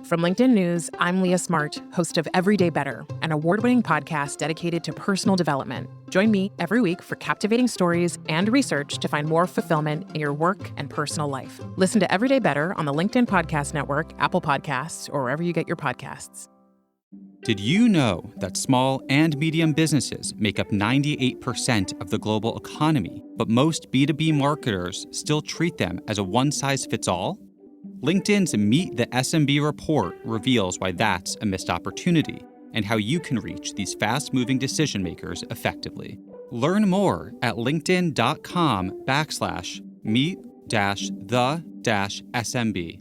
From LinkedIn News, I'm Leah Smart, host of Everyday Better, an award-winning podcast dedicated to personal development. Join me every week for captivating stories and research to find more fulfillment in your work and personal life. Listen to Everyday Better on the LinkedIn Podcast Network, Apple Podcasts, or wherever you get your podcasts. Did you know that small and medium businesses make up 98% of the global economy, but most B2B marketers still treat them as a one-size-fits-all? LinkedIn's Meet the SMB report reveals why that's a missed opportunity and how you can reach these fast-moving decision makers effectively. Learn more at linkedin.com/meet-the-SMB.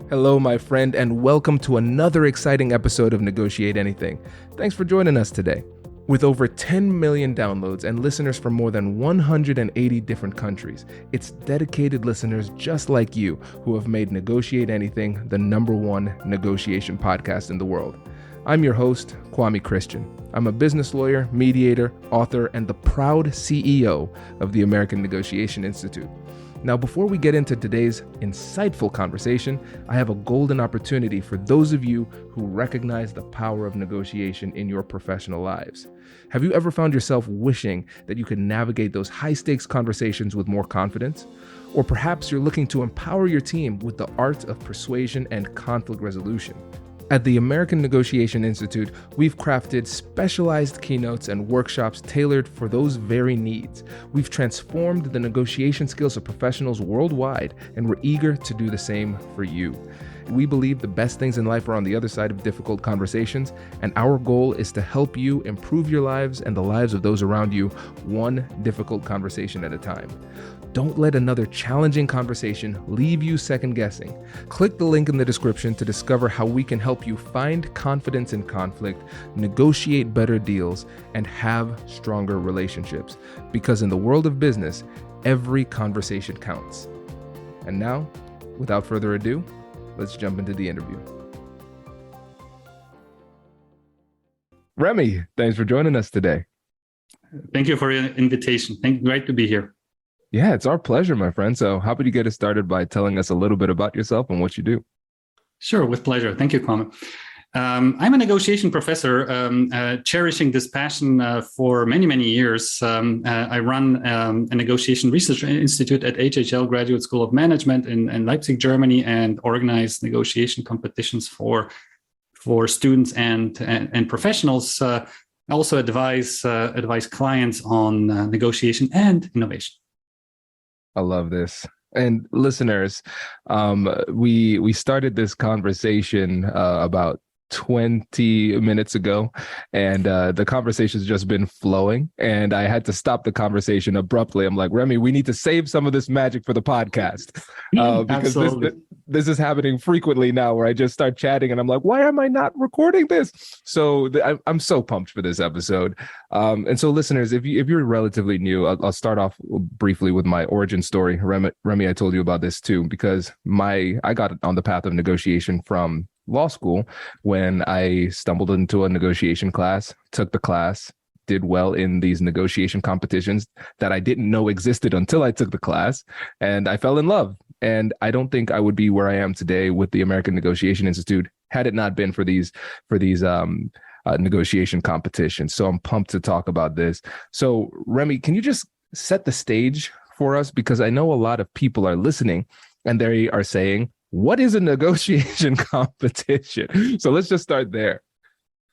Hello, my friend, and welcome to another exciting episode of Negotiate Anything. Thanks for joining us today. With over 10 million downloads and listeners from more than 180 different countries, it's dedicated listeners just like you who have made Negotiate Anything the #1 negotiation podcast in the world. I'm your host, Kwame Christian. I'm a business lawyer, mediator, author, and the proud CEO of the American Negotiation Institute. Now, before we get into today's insightful conversation, I have a golden opportunity for those of you who recognize the power of negotiation in your professional lives. Have you ever found yourself wishing that you could navigate those high-stakes conversations with more confidence? Or perhaps you're looking to empower your team with the art of persuasion and conflict resolution. At the American Negotiation Institute, we've crafted specialized keynotes and workshops tailored for those very needs. We've transformed the negotiation skills of professionals worldwide, and we're eager to do the same for you. We believe the best things in life are on the other side of difficult conversations, and our goal is to help you improve your lives and the lives of those around you, one difficult conversation at a time. Don't let another challenging conversation leave you second guessing. Click the link in the description to discover how we can help you find confidence in conflict, negotiate better deals, and have stronger relationships. Because in the world of business, every conversation counts. And now, without further ado, let's jump into the interview. Remi, thanks for joining us today. Thank you for your invitation. Great to be here. Yeah, it's our pleasure, my friend. So how about you get us started by telling us a little bit about yourself and what you do? Sure, with pleasure. Thank you, Kwame. I'm a negotiation professor, cherishing this passion for many, many years. I run a negotiation research institute at HHL Graduate School of Management in Leipzig, Germany, and organize negotiation competitions for students and professionals. I also advise clients on negotiation and innovation. I love this. And listeners, we started this conversation about 20 minutes ago, and the conversation's just been flowing, and I had to stop the conversation abruptly. I'm like, Remi, we need to save some of this magic for the podcast, because this is happening frequently now, where I just start chatting and I'm like, why am I not recording this? So I'm so pumped for this episode. And so listeners, if you're relatively new, I'll start off briefly with my origin story. Remi, I told you about this too, because I got on the path of negotiation from law school when I stumbled into a negotiation class, took the class, did well in these negotiation competitions that I didn't know existed until I took the class, and I fell in love. And I don't think I would be where I am today with the American Negotiation Institute had it not been for these negotiation competitions. So I'm pumped to talk about this. So Remi, can you just set the stage for us? Because I know a lot of people are listening and they are saying, what is a negotiation competition? So let's just start there.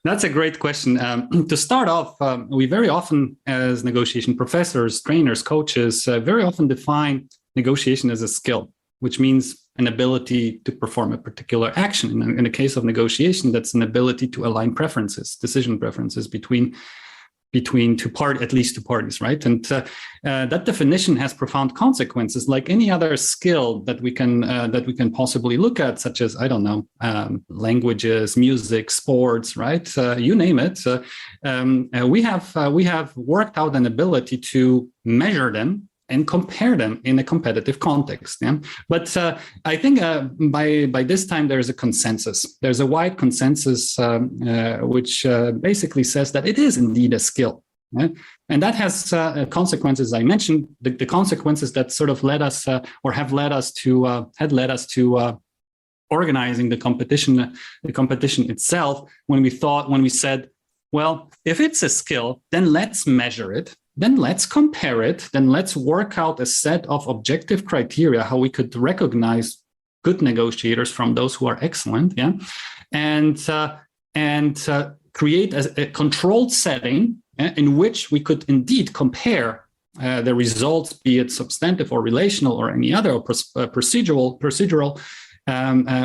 That's a great question. To start off, we very often, as negotiation professors, trainers, coaches, very often define negotiation as a skill, which means an ability to perform a particular action. In the case of negotiation, that's an ability to align preferences, decision preferences between at least two parties, right? And that definition has profound consequences, like any other skill that we can possibly look at, such as, I don't know, languages, music, sports, right? You name it. We have worked out an ability to measure them and compare them in a competitive context. Yeah? But I think by this time, there's a consensus. There's a wide consensus which basically says that it is indeed a skill. And that has consequences. I mentioned the consequences that sort of led us or had led us to organizing the competition itself. When we said, well, if it's a skill, then let's measure it, then let's compare it, then let's work out a set of objective criteria how we could recognize good negotiators from those who are excellent, and create a controlled setting in which we could indeed compare the results, be it substantive or relational or any other or procedural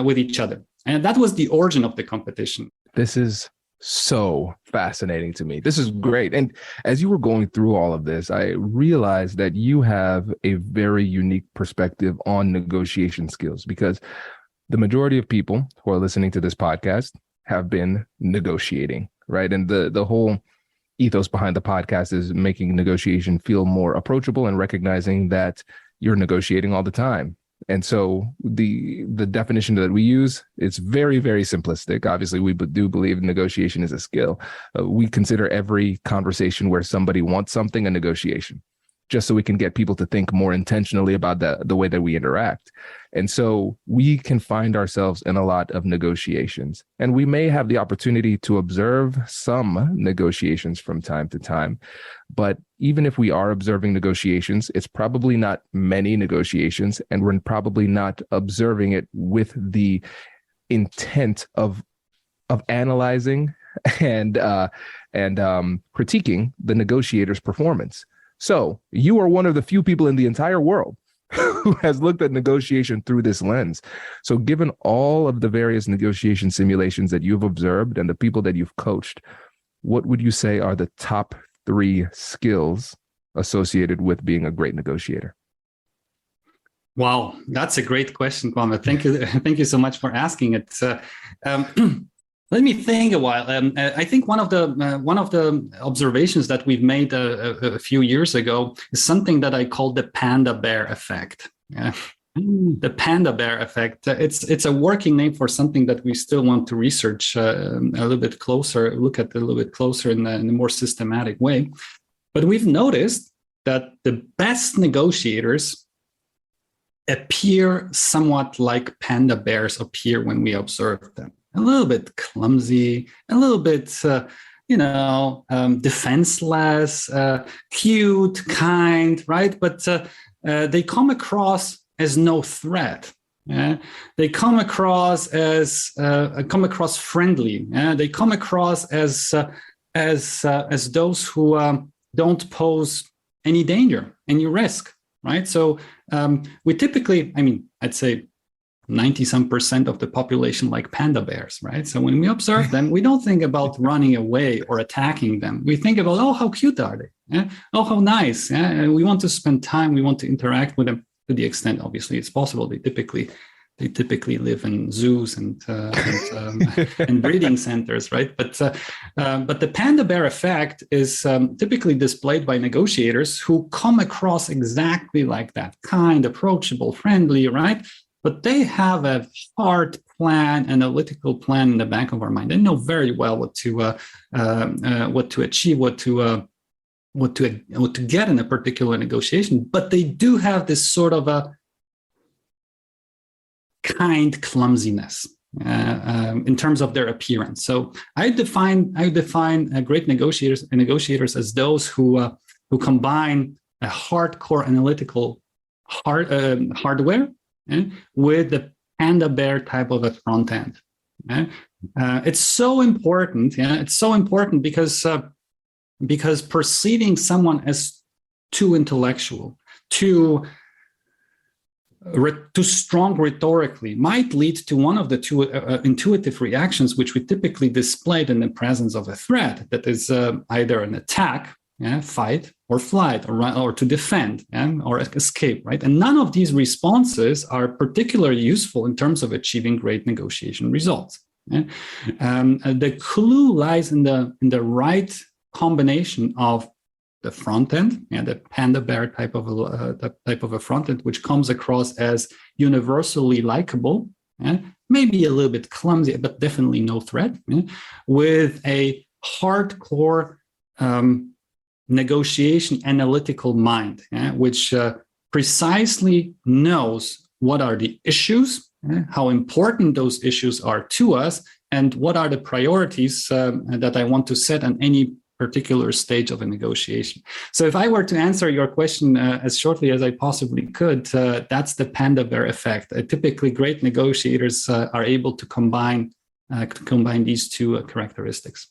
with each other. And that was the origin of the competition. This is so fascinating to me. This is great. And as you were going through all of this, I realized that you have a very unique perspective on negotiation skills, because the majority of people who are listening to this podcast have been negotiating, right? And the whole ethos behind the podcast is making negotiation feel more approachable and recognizing that you're negotiating all the time. And so the definition that we use, it's very, very simplistic. Obviously, we do believe negotiation is a skill. We consider every conversation where somebody wants something a negotiation, just so we can get people to think more intentionally about the way that we interact. And so we can find ourselves in a lot of negotiations, and we may have the opportunity to observe some negotiations from time to time. But even if we are observing negotiations, it's probably not many negotiations, and we're probably not observing it with the intent of analyzing and critiquing the negotiator's performance. So you are one of the few people in the entire world who has looked at negotiation through this lens. So given all of the various negotiation simulations that you've observed and the people that you've coached, what would you say are the top 3 skills associated with being a great negotiator? Wow, that's a great question, Kwame. Thank you so much for asking it. Let me think a while. I think one of the observations that we've made a few years ago is something that I call the panda bear effect. The panda bear effect. It's a working name for something that we still want to research a little bit closer, look at a little bit closer in a more systematic way. But we've noticed that the best negotiators appear somewhat like panda bears appear when we observe them. A little bit clumsy, a little bit, defenseless, cute, kind, right? But they come across as no threat. They come across as friendly. They come across as those who don't pose any danger, any risk, right? So we typically, I'd say 90% of the population like panda bears, right? So when we observe them, we don't think about running away or attacking them. We think about, oh, how cute are they? Yeah? Oh, how nice. Yeah? And we want to spend time. We want to interact with them to the extent, obviously, it's possible. They typically live in zoos and breeding centers, right? But the panda bear effect is typically displayed by negotiators who come across exactly like that, kind, approachable, friendly, right? But they have a hard plan, analytical plan in the back of our mind. They know very well what to achieve, what to get in a particular negotiation. But they do have this sort of a kind clumsiness in terms of their appearance. So I define great negotiators as those who combine a hardcore analytical hardware with the panda bear type of a front end. It's so important. It's so important because perceiving someone as too intellectual, too strong rhetorically might lead to one of the two intuitive reactions which we typically displayed in the presence of a threat, that is either an attack, fight, or flight, or run, or to defend, or escape, right? And none of these responses are particularly useful in terms of achieving great negotiation results. The clue lies in the right combination of the front end, the panda bear type of a front end, which comes across as universally likable, maybe a little bit clumsy, but definitely no threat, with a hardcore negotiation analytical mind, which precisely knows what are the issues, how important those issues are to us, and what are the priorities that I want to set on any particular stage of a negotiation. So if I were to answer your question as shortly as I possibly could, that's the panda bear effect. Typically, great negotiators are able to combine these two characteristics.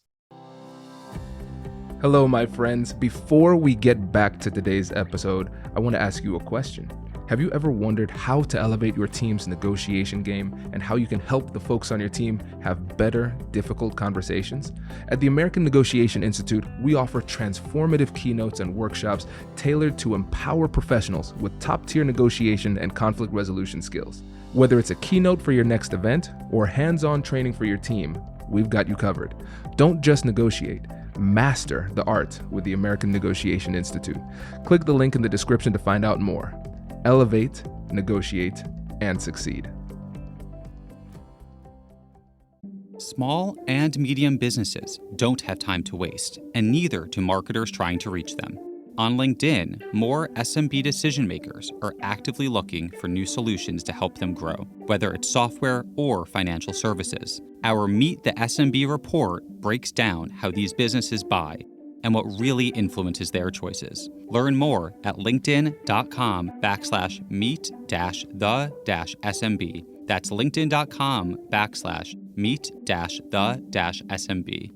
Hello, my friends. Before we get back to today's episode, I want to ask you a question. Have you ever wondered how to elevate your team's negotiation game and how you can help the folks on your team have better, difficult conversations? At the American Negotiation Institute, we offer transformative keynotes and workshops tailored to empower professionals with top-tier negotiation and conflict resolution skills. Whether it's a keynote for your next event or hands-on training for your team, we've got you covered. Don't just negotiate. Master the art with the American Negotiation Institute. Click the link in the description to find out more. Elevate, negotiate, and succeed. Small and medium businesses don't have time to waste, and neither do marketers trying to reach them. On LinkedIn, more SMB decision makers are actively looking for new solutions to help them grow, whether it's software or financial services. Our Meet the SMB report breaks down how these businesses buy and what really influences their choices. Learn more at linkedin.com/meet-the-SMB. That's linkedin.com/meet-the-SMB.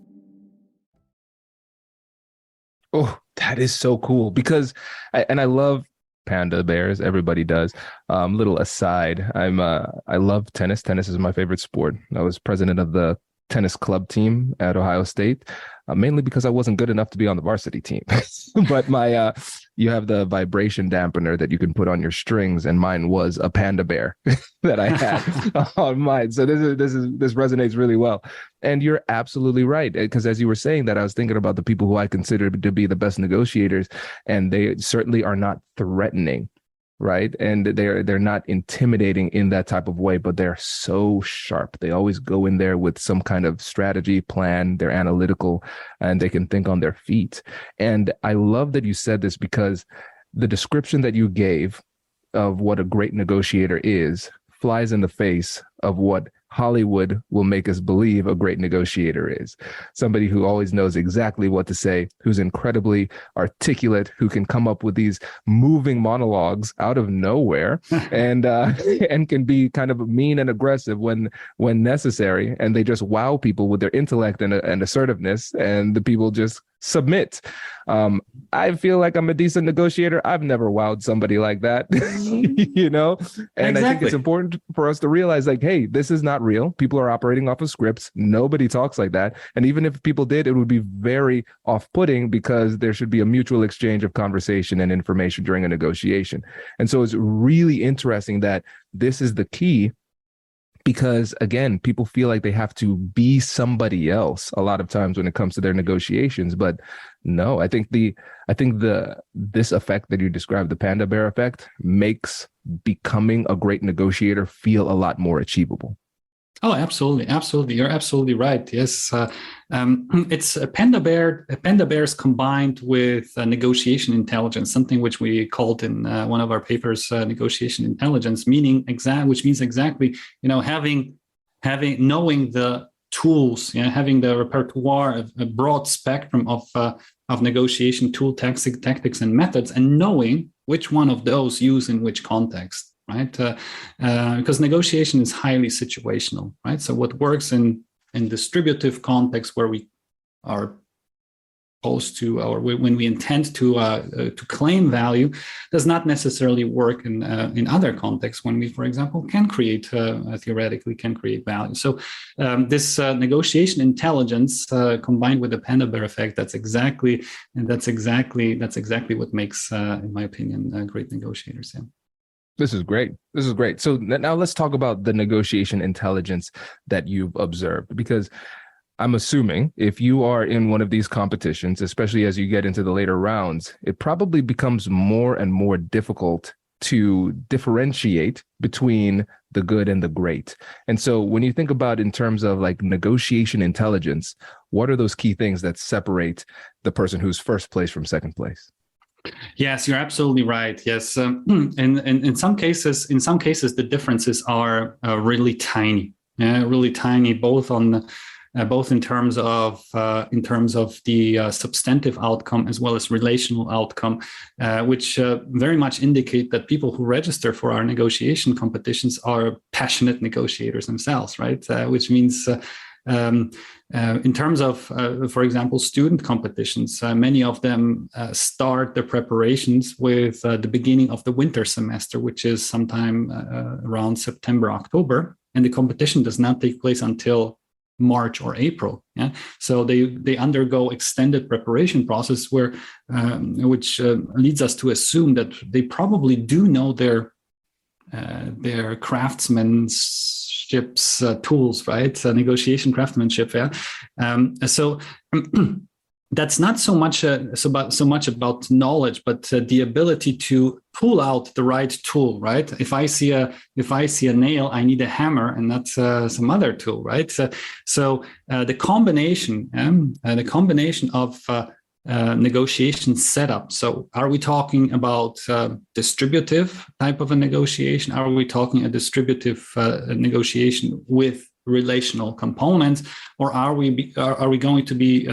Oh, that is so cool because I love panda bears. Everybody does. Little aside, I love tennis. Tennis is my favorite sport. I was president of the tennis club team at Ohio State, mainly because I wasn't good enough to be on the varsity team. But you have the vibration dampener that you can put on your strings, and mine was a panda bear that I had on mine. So this resonates really well. And you're absolutely right, because as you were saying that, I was thinking about the people who I consider to be the best negotiators, and they certainly are not threatening. Right. And they're not intimidating in that type of way, but they're so sharp. They always go in there with some kind of strategy plan. They're analytical and they can think on their feet. And I love that you said this because the description that you gave of what a great negotiator is flies in the face of what Hollywood will make us believe a great negotiator is. Somebody who always knows exactly what to say, who's incredibly articulate, who can come up with these moving monologues out of nowhere and can be kind of mean and aggressive when necessary. And they just wow people with their intellect and assertiveness, and the people just submit. I feel like I'm a decent negotiator. I've never wowed somebody like that, you know? And exactly. I think it's important for us to realize, like, hey, this is not real. People are operating off of scripts. Nobody talks like that. And even if people did, it would be very off-putting because there should be a mutual exchange of conversation and information during a negotiation. And so it's really interesting that this is the key. Because again, people feel like they have to be somebody else a lot of times when it comes to their negotiations. But no, I think this effect that you described, the panda bear effect, makes becoming a great negotiator feel a lot more achievable. Oh, absolutely. Absolutely. You're absolutely right. Yes. It's a panda bears combined with negotiation intelligence, something which we called in one of our papers, negotiation intelligence, which means exactly, having knowing the tools, having the repertoire, a broad spectrum of negotiation tool tactics and methods, and knowing which one of those use in which context. Right, because negotiation is highly situational, right? So what works in distributive context where we are opposed to, or when we intend to claim value, does not necessarily work in other contexts when we, for example, theoretically can create value. So this negotiation intelligence combined with the panda bear effect, that's exactly what makes, in my opinion, great negotiators. Yeah. This is great. So now let's talk about the negotiation intelligence that you've observed, because I'm assuming if you are in one of these competitions, especially as you get into the later rounds, it probably becomes more and more difficult to differentiate between the good and the great. And so when you think about in terms of like negotiation intelligence, what are those key things that separate the person who's first place from second place? Yes, you're absolutely right. Yes, in some cases, the differences are really tiny. Really tiny, both in terms of the substantive outcome as well as relational outcome, which very much indicate that people who register for our negotiation competitions are passionate negotiators themselves, right? Which means in terms of, for example, student competitions, many of them start their preparations with the beginning of the winter semester, which is sometime around September, October, and the competition does not take place until March or April. Yeah, so they undergo extended preparation process which leads us to assume that they probably do know their craftsmanship's tools, right? Negotiation craftsmanship. Yeah. So that's not so much about knowledge, but the ability to pull out the right tool, right? If I see a nail, I need a hammer and not some other tool, right? So the combination of negotiation setup. So are we talking about distributive type of a negotiation? Are we talking a distributive negotiation with relational components, or are we going to be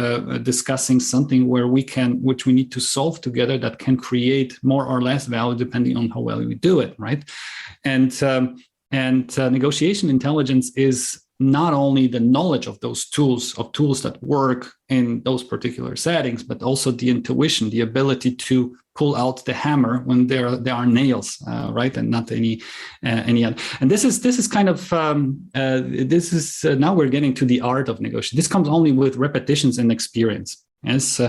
discussing something which we need to solve together that can create more or less value depending on how well we do it, right? And negotiation intelligence is not only the knowledge of those tools that work in those particular settings, but also the intuition, the ability to pull out the hammer when there are nails, right, and not any other. And this is kind of now we're getting to the art of negotiation. This comes only with repetitions and experience. Yes,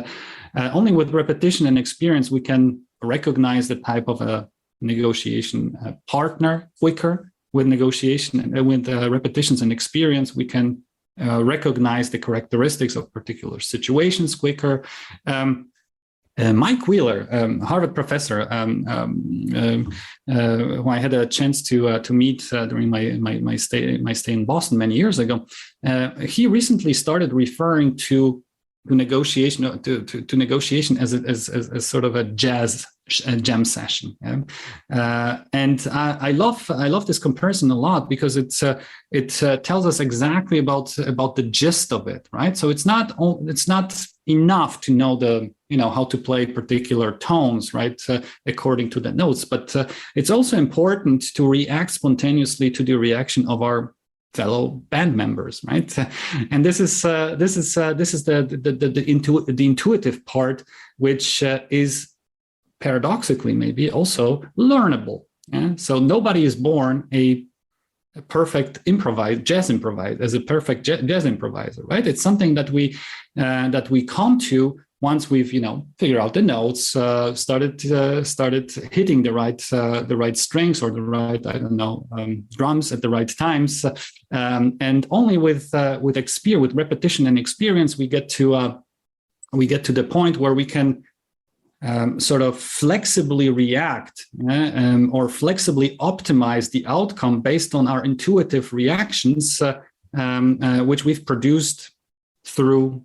only with repetition and experience we can recognize the type of a negotiation partner quicker. With negotiation and with repetitions and experience, we can recognize the characteristics of particular situations quicker. Mike Wheeler, Harvard professor, who I had a chance to meet during my stay in Boston many years ago, he recently started referring to negotiation as sort of a jam session. Yeah? And I love this comparison a lot because it tells us exactly about the gist of it, right? So it's not enough to know how to play particular tones, right, according to the notes, but it's also important to react spontaneously to the reaction of our fellow band members, right? And this is the intuitive part, which is paradoxically maybe also learnable. Yeah? So nobody is born a perfect jazz improviser, right? It's something that we come to once we've figured out the notes, started hitting the right strings or the right drums at the right times, and only with repetition and experience we get to the point where we can sort of flexibly react or flexibly optimize the outcome based on our intuitive reactions, which we've produced through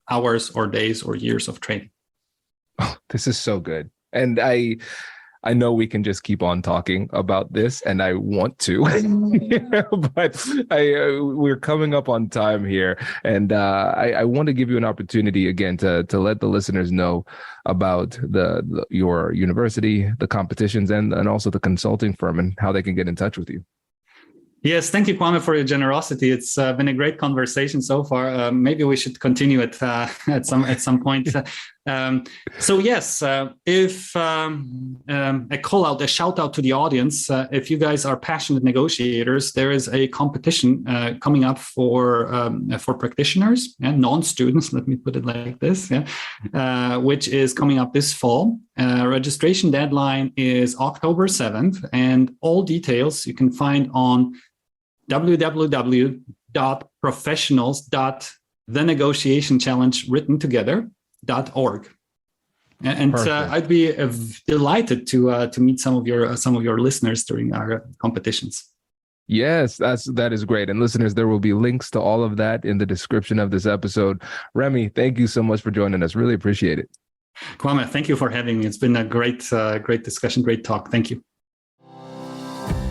hours or days or years of training. Oh, this is so good. And I know we can just keep on talking about this, and I want to, but we're coming up on time here, and I want to give you an opportunity again to let the listeners know about your university, the competitions, and also the consulting firm, and how they can get in touch with you. Yes, thank you, Kwame, for your generosity. It's been a great conversation so far. Maybe we should continue it at some point. So yes, if a shout out to the audience, if you guys are passionate negotiators, there is a competition coming up for practitioners and non-students. Let me put it like this, which is coming up this fall. Registration deadline is October 7th, and all details you can find on www.professionals.thenegotiationchallenge.org. And I'd be delighted to meet some of your listeners during our competitions. Yes, that is great. And listeners, there will be links to all of that in the description of this episode. Remi, thank you so much for joining us. Really appreciate it. Kwame, thank you for having me. It's been a great discussion, great talk. Thank you.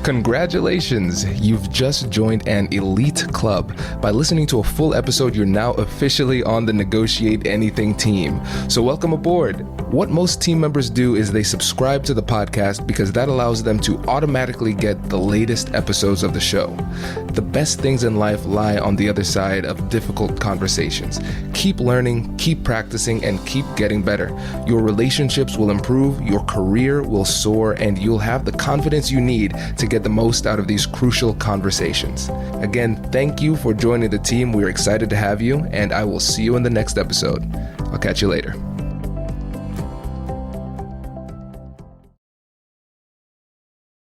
Congratulations! You've just joined an elite club. By listening to a full episode, you're now officially on the Negotiate Anything team. So welcome aboard. What most team members do is they subscribe to the podcast because that allows them to automatically get the latest episodes of the show. The best things in life lie on the other side of difficult conversations. Keep learning, keep practicing, and keep getting better. Your relationships will improve, your career will soar, and you'll have the confidence you need to get the most out of these crucial conversations. Again, thank you for joining the team. We're excited to have you, and I will see you in the next episode. I'll catch you later.